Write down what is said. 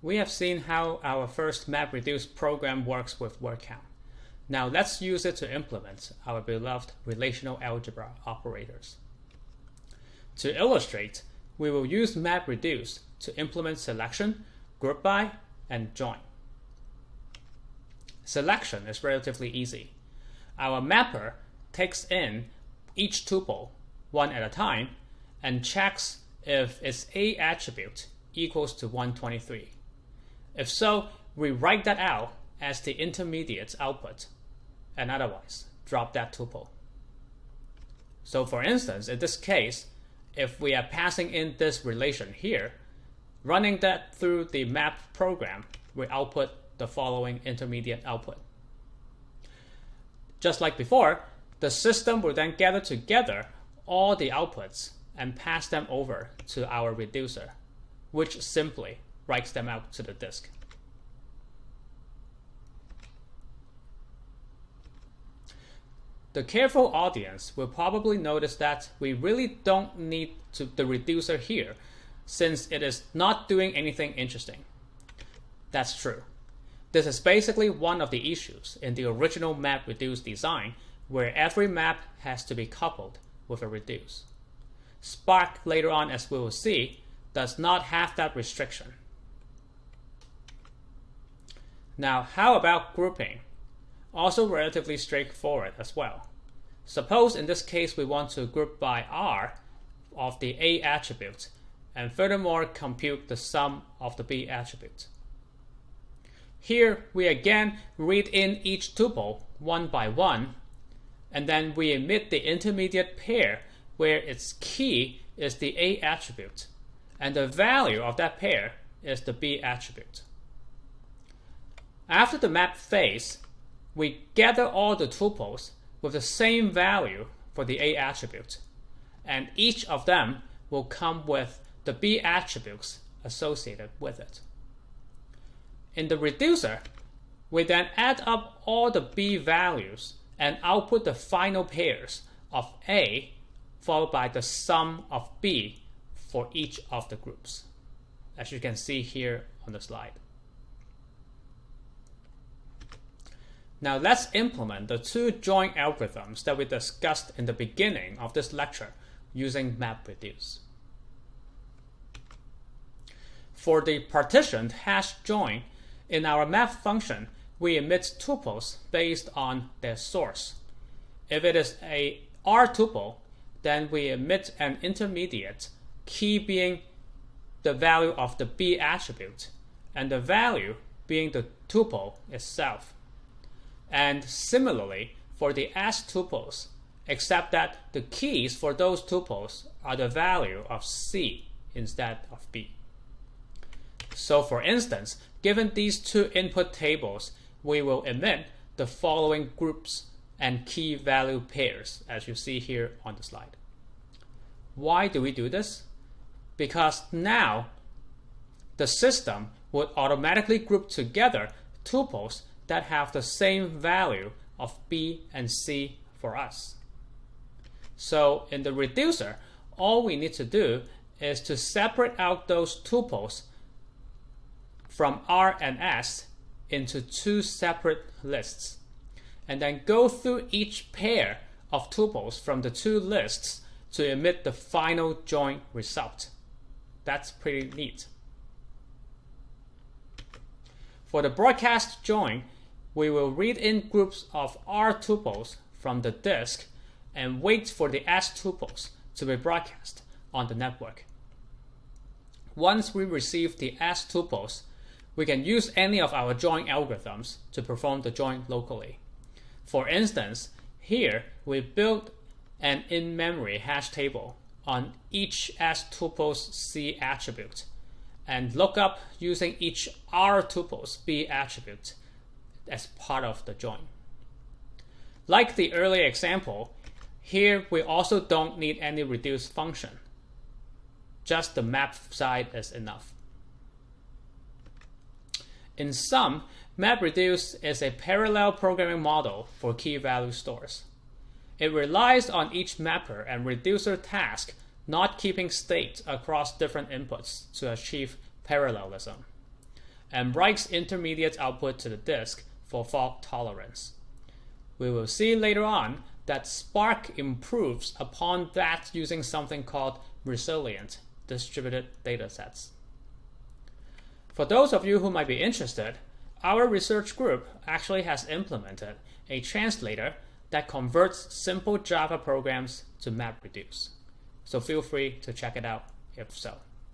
we have seen how our first Mapreduce program works with word count. Now let's use it to implement our beloved relational algebra operators. To illustrate, we will use Mapreduce to implement selection, group by, and join. Selection is relatively easy. Our mapper takes in each tuple one at a time and checks if its A attribute equals to 123. If so, we write that out as the intermediate output, and otherwise drop that tuple. So for instance, in this case, if we are passing in this relation here, running that through the map program will output the following intermediate output. Just like before, the system will then gather together all the outputs and pass them over to our reducer, which simply writes them out to the disk. The careful audience will probably notice that we really don't need the reducer here, since it is not doing anything interesting. That's true. This is basically one of the issues in the original Mapreduce design, where every map has to be coupled with a reduce. Spark, later on as we will see, does not have that restriction. Now, how about grouping? Also relatively straightforward as well. Suppose in this case we want to group by R of the A attribute, and furthermore compute the sum of the B attribute. Here we again read in each tuple one by one, and then we emit the intermediate pair where its key is the A attribute, and the value of that pair is the B attribute. After the map phase, we gather all the tuples with the same value for the A attribute, and each of them will come with the B attributes associated with it. In the reducer, we then add up all the B values and output the final pairs of A followed by the sum of B for each of the groups, as you can see here on the slide. Now let's implement the two join algorithms that we discussed in the beginning of this lecture using Mapreduce. For the partitioned hash join, in our map function, we emit tuples based on their source. If it is a R tuple, then we emit an intermediate, key being the value of the B attribute, and the value being the tuple itself. And similarly for the S tuples, except that the keys for those tuples are the value of C instead of B. So for instance, given these two input tables, we will emit the following groups and key value pairs, as you see here on the slide. Why do we do this? Because now the system would automatically group together tuples that have the same value of B and C for us. So in the reducer, all we need to do is to separate out those tuples from R and S into two separate lists, and then go through each pair of tuples from the two lists to emit the final join result. That's pretty neat. For the broadcast join, we will read in groups of R tuples from the disk and wait for the S tuples to be broadcast on the network. Once we receive the S tuples, we can use any of our join algorithms to perform the join locally. For instance, here we build an in-memory hash table on each S tuples C attribute and look up using each R tuples B attribute as part of the join. Like the earlier example, here we also don't need any reduce function. Just the map side is enough. In sum, Mapreduce is a parallel programming model for key value stores. It relies on each mapper and reducer task not keeping state across different inputs to achieve parallelism. and writes intermediate output to the disk for fault tolerance. We will see later on that Spark improves upon that using something called resilient distributed datasets. For those of you who might be interested, our research group actually has implemented a translator that converts simple Java programs to Mapreduce. So feel free to check it out if so.